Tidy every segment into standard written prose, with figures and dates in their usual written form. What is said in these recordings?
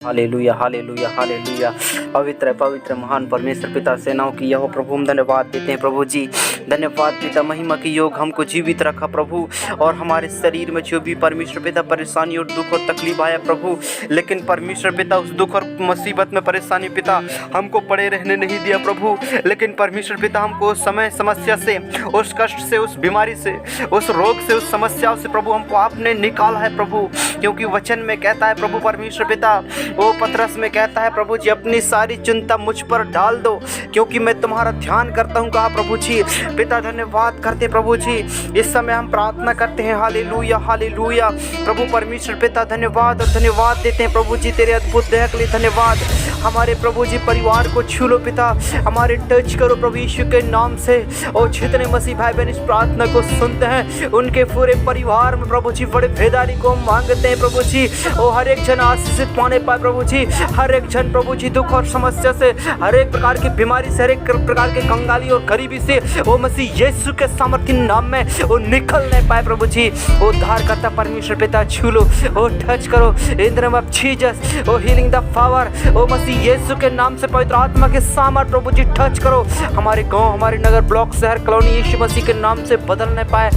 Hallelujah hallelujah hallelujah. पवित्र पवित्र महान परमेश्वर पिता सेनाओं की यह प्रभु हम धन्यवाद देते हैं प्रभु जी। धन्यवाद पिता, महिमा की योग हमको जीवित रखा प्रभु, और हमारे शरीर में जो भी परमेश्वर पिता परेशानी और दुख और तकलीफ आया प्रभु, लेकिन परमेश्वर पिता उस दुख और मुसीबत में परेशानी पिता हमको पड़े रहने नहीं दिया प्रभु, लेकिन परमेश्वर पिता हमको उस समय समस्या से, उस कष्ट से, उस बीमारी से, उस रोग से, उस समस्याओं से प्रभु हमको आपने निकाला है प्रभु। क्योंकि वचन में कहता है प्रभु परमेश्वर पिता, वो पतरस में कहता है प्रभु जी, अपनी सारी चिंता मुझ पर डाल दो क्योंकि मैं तुम्हारा ध्यान करता हूँ, कहा प्रभु जी। पिता धन्यवाद करते प्रभु जी, इस समय हम प्रार्थना करते हैं हालेलुया हालेलुया। प्रभु परमेश्वर पिता धन्यवाद और धन्यवाद देते हैं प्रभु जी, तेरे अद्भुत दया के लिए धन्यवाद। हमारे प्रभु जी परिवार को छू लो पिता, हमारे टच करो प्रभु यीशु के नाम से। और जितने मसीह भाई बहन इस प्रार्थना को सुनते हैं, उनके पूरे परिवार में प्रभु जी बड़े भेदारी को मांगते हैं प्रभु जी। और हर एक जन आशीषित पाने पाए प्रभु जी, हर एक जन प्रभु जी दुख और समस्या से, हर एक प्रकार की बीमारी से, हर एक प्रकार के कंगाली और गरीबी से वो मसीह यीशु के सामर्थ्य नाम में वो निकल नहीं पाए प्रभु जी। वो उद्धार करता परमेश्वर पिता छू लो, वो टच करो in the name of Jesus, वो हीलिंग द पावर, वो मसीह यीशु के नाम से पवित्र आत्मा के सामर्थ प्रभु जी टच करो। हमारे गांव, हमारे नगर, ब्लॉक, शहर, कॉलोनी यीशु मसीह के नाम से बदलने पाए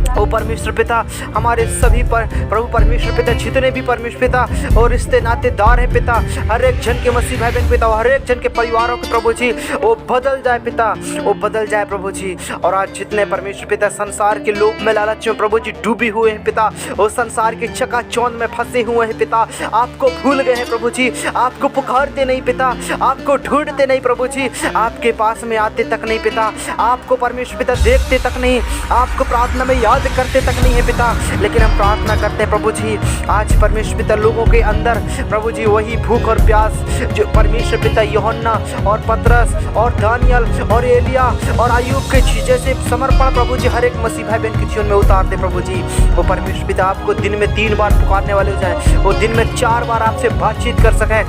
ओ परमेश्वर पिता। हमारे सभी पर प्रभु परमेश्वर पिता, जितने भी परमेश्वर पिता और रिश्ते नातेदार हैं पिता, हर एक जन के मसीह भाई बहन पिता, हर एक जन के परिवारों के प्रभु जी वो बदल जाए पिता, वो बदल जाए प्रभु जी। और आज जितने परमेश्वर पिता संसार के लोग में लालच में प्रभु जी डूबे हुए हैं पिता, वो संसार के चकाचौंध में फंसे हुए हैं पिता, आपको भूल गए हैं प्रभु जी, आपको पुकारते नहीं पिता, आपको ढूंढते नहीं प्रभु जी, आपके पास में आते तक नहीं पिता, आपको परमेश्वर पिता देखते तक नहीं, आपको प्रार्थना में याद करते तक नहीं है पिता। लेकिन हम प्रार्थना करते हैं प्रभु जी, आज परमेश्वर पिता लोगों के अंदर प्रभु जी वही भूख और प्यास जो परमेश्वर पिता यूहन्ना और पतरस और दानियल और एलिया और अय्यूब के जैसे समर्पण प्रभु जी हर एक मसीह भाई बहन के जीवन में उतार दे प्रभु जी। वो परमेश्वर पिता आपको दिन में 3 बार पुकारने वाले हो जाए, वो दिन में 4 बार आपसे बातचीत कर सके।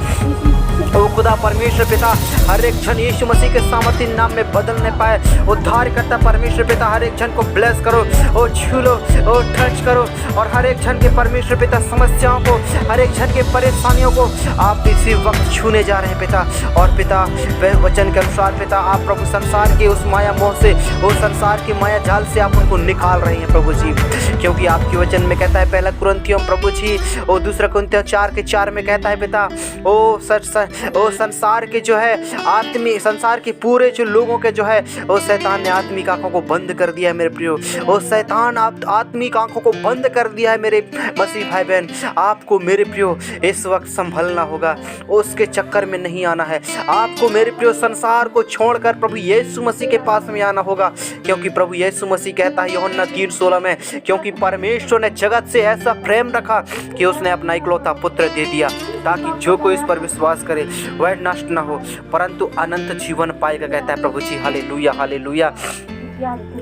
ओ खुदा परमेश्वर पिता, हर एक जन यीशु मसीह के सामर्थ्य नाम में बदलने पाए। उद्धार करता परमेश्वर पिता हर एक जन को ब्लेस करो, ओ छू लो, ओ टच करो, और हर एक जन के परमेश्वर पिता समस्याओं को, हर एक जन के परेशानियों को आप इसी वक्त छूने जा रहे हैं पिता। और पिता वह वचन के अनुसार पिता आप प्रभु संसार के उस माया मोह से, वो संसार की माया जाल से आप उनको निकाल रहे हैं प्रभु जी। क्योंकि आपके वचन में कहता है पहला कुरिन्थियों प्रभु जी और दूसरा कुरिन्थियों 4:4 में कहता है पिता, ओ संसार के जो है आत्मी, संसार के पूरे जो लोगों के जो है वो शैतान ने आत्मिक आंखों को बंद कर दिया है मेरे प्रियो। वो शैतान आत्मिक आंखों को बंद कर दिया है मेरे मसीह भाई बहन। आपको मेरे प्रियो इस वक्त संभलना होगा, उसके चक्कर में नहीं आना है। आपको मेरे प्रियो संसार को छोड़कर प्रभु यीशु मसीह के पास में आना होगा। क्योंकि प्रभु यीशु मसीह कहता है यूहन्ना 3:16 में, क्योंकि परमेश्वर ने जगत से ऐसा प्रेम रखा कि उसने अपना इकलौता पुत्र दे दिया, ताकि जो कोई इस पर विश्वास करे वह नष्ट न हो परंतु अनंत जीवन पाएगा, कहता है प्रभु जी। Hallelujah hallelujah.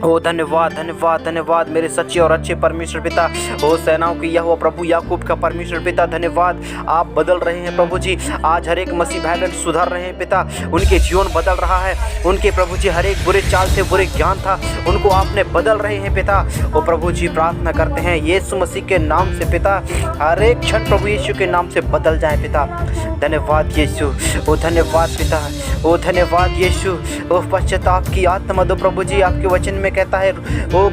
ओ धन्यवाद धन्यवाद धन्यवाद मेरे सच्चे और अच्छे परमेश्वर पिता। ओ सेनाओं की यह प्रभु याकूब का परमेश्वर पिता, धन्यवाद आप बदल रहे हैं प्रभु जी। आज हर एक मसीह भाई बहन सुधर रहे हैं पिता, उनके जीवन बदल रहा है। उनके प्रभु जी हर एक बुरे चाल से, बुरे ज्ञान था, उनको आपने बदल रहे हैं पिता। ओ प्रभु जी प्रार्थना करते हैं यीशु मसीह के नाम से पिता, हर एक क्षण प्रभु यीशु के नाम से बदल जाए पिता। धन्यवाद यीशु, ओ धन्यवाद पिता, ओ धन्यवाद यीशु। ओ पश्चाताप की आत्मा दो प्रभु जी। आपके वचन में कहता है, वो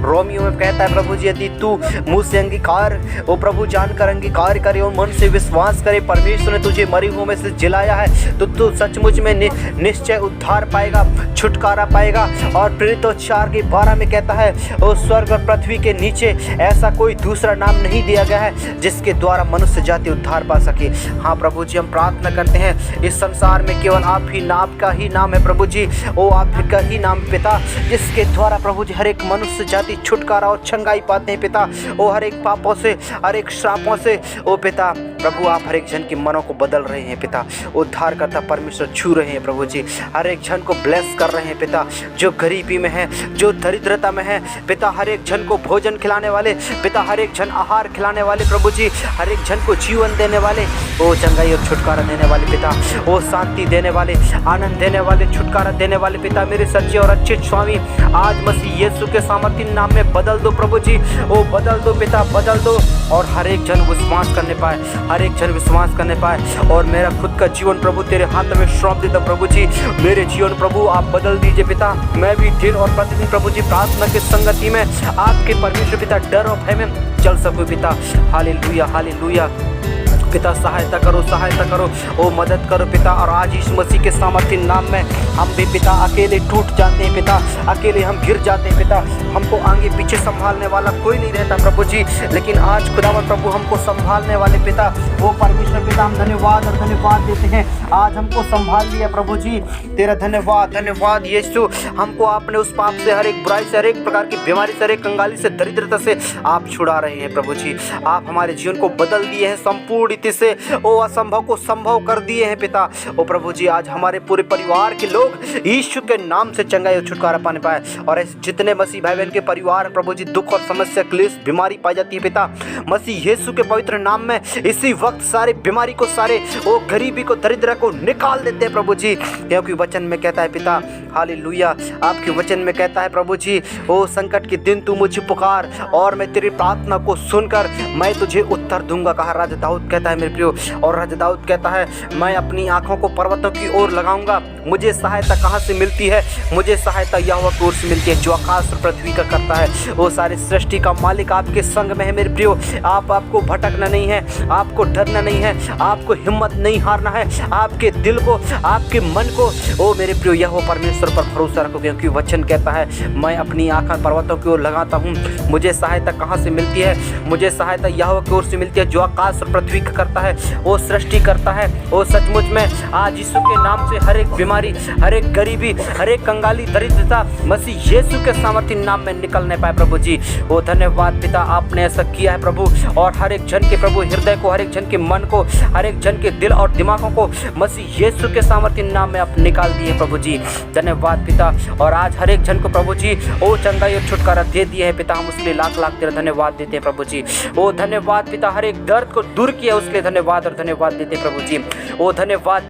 रोमियो में कहता है प्रभु जी, यदि तू मुँह से अंगीकार, वो प्रभु जानकर अंगीकार करे और मन से विश्वास करे परमेश्वर ने तुझे मरी हुओं में से जिलाया है, तो तू सचमुच में निश्चय उद्धार पाएगा, छुटकारा पाएगा। और प्रेरितों 4:12 में कहता है, वो स्वर्ग और पृथ्वी के नीचे ऐसा कोई दूसरा नाम नहीं दिया गया है जिसके द्वारा मनुष्य जाति उद्धार पा सके। हाँ प्रभु जी हम प्रार्थना करते हैं, इस संसार में केवल आपका ही नाम है प्रभु जी, वो आपका ही नाम पिता, जिसके द्वारा प्रभु जी हर एक मनुष्य जाति छुटकारा और छंगाई पाते हैं पिता। वो हर एक पापों से, हर एक श्रापों से ओ पिता प्रभु आप हर एक जन के मनों को बदल रहे हैं पिता। उद्धार करता परमेश्वर छू रहे हैं प्रभु जी, हर एक जन को ब्लेस कर रहे हैं पिता, जो गरीबी में है, जो दरिद्रता में है पिता, हर एक जन को भोजन खिलाने वाले पिता, हर एक जन आहार खिलाने वाले प्रभु जी, हर एक जन को जीवन देने वाले, ओ चंगाई और छुटकारा देने वाले पिता, ओ शांति देने वाले, आनंद देने वाले, छुटकारा देने वाले पिता, मेरे सच्चे और अच्छे स्वामी आज मसीह यीशु के सामर्थ्य नाम में बदल दो प्रभु जी, ओ बदल दो पिता, बदल दो। और हर एक जन विश्वास करने पाए, हर एक जन विश्वास करने पाए। और मेरा खुद का जीवन प्रभु तेरे हाथ में सौंप देता प्रभु जी। मेरे जीवन प्रभु आप बदल दीजिए पिता। मैं भी दिन और प्रतिदिन प्रभु जी प्रार्थना की संगति में आपके परमेश्वर पिता डर और भय में चल सकूं पिता। हालेलुया हालेलुया पिता, सहायता करो, ओ मदद करो पिता। और आज यीशु मसीह के सामर्थ्य नाम में हम भी पिता अकेले टूट जाते हैं पिता, अकेले हम गिर जाते हैं पिता। हमको आगे पीछे संभालने वाला कोई नहीं रहता प्रभु जी, लेकिन आज खुदावन प्रभु हमको संभालने वाले पिता वो परमेश्वर पिता, हम धन्यवाद और धन्यवाद देते हैं। आज हमको संभाल लिया प्रभु जी, तेरा धन्यवाद धन्यवाद यीशु। हमको आपने उस पाप से, हर एक बुराई से, हर एक प्रकार की बीमारी से, हर एक कंगाली से, दरिद्रता से आप छुड़ा रहे हैं प्रभु जी। आप हमारे जीवन को बदल दिए हैं संपूर्ण से, ओ असंभव को संभव कर दिए हैं पिता। ओ प्रभु जी, आज हमारे पूरे परिवार के लोग यीशु के नाम से चंगाई और छुटकारा पाने पाए। और ऐसे जितने मसीह भाई बहन के परिवार प्रभु जी दुख और समस्या, क्लेश, बीमारी पाई जाती है पिता, मसीह यीशु के पवित्र नाम में इसी वक्त सारे बीमारी को, सारे ओ गरीबी को, दरिद्र को निकाल देते हैं प्रभु जी। क्योंकि वचन में कहता है पिता, हालेलुया, आपके वचन में कहता है प्रभु जी, ओ संकट के दिन तू मुझे पुकार और मैं तेरी प्रार्थना को सुनकर मैं तुझे उत्तर दूंगा, कहा राजा दाऊद कहता है मेरे प्रियो। और राजा दाऊद कहता है, मैं अपनी आंखों को पर्वतों की ओर लगाऊंगा, मुझे सहायता कहाँ से मिलती है? मुझे सहायता यहोवा की ओर से मिलती है, जो आकाश और पृथ्वी का करता है। वो सारे सृष्टि का मालिक आपके संग में है मेरे प्रियो। आपको भटकना नहीं है, आपको डरना नहीं है, आपको हिम्मत नहीं हारना है। आपके दिल को, आपके मन को ओ मेरे प्रियो यहोवा परमेश्वर पर भरोसा रखो, क्योंकि वचन कहता है, मैं अपनी आंखें पर्वतों की ओर लगाता हूँ, मुझे सहायता कहाँ से मिलती है? मुझे सहायता यहोवा की ओर से मिलती है, जो आकाश और पृथ्वी का करता है, वो सृष्टि करता है। वो सचमुच में आज यीशु के नाम से हर एक बीमारी, हर एक गरीबी, हर एक कंगाली, दरिद्रता मसीह यीशु के सामर्थ्य नाम में निकलने पाए प्रभु जी। वो धन्यवाद पिता, आपने ऐसा किया है प्रभु। और हर एक जन के प्रभु हृदय को, हर एक जन के मन को, हर एक जन के दिल और दिमागों को मसीह यीशु के सामर्थ्य नाम में आप निकाल दिए प्रभु जी। धन्यवाद पिता। और आज हर एक जन को प्रभु जी ओ चंगाई और छुटकारा दे दिए है पिता, हम उसके लिए लाख लाख तेरा धन्यवाद देते हैं प्रभु जी। ओ धन्यवाद पिता, हर एक दर्द को दूर किया उसके लिए धन्यवाद और धन्यवाद देते प्रभु जी। ओ धन्यवाद।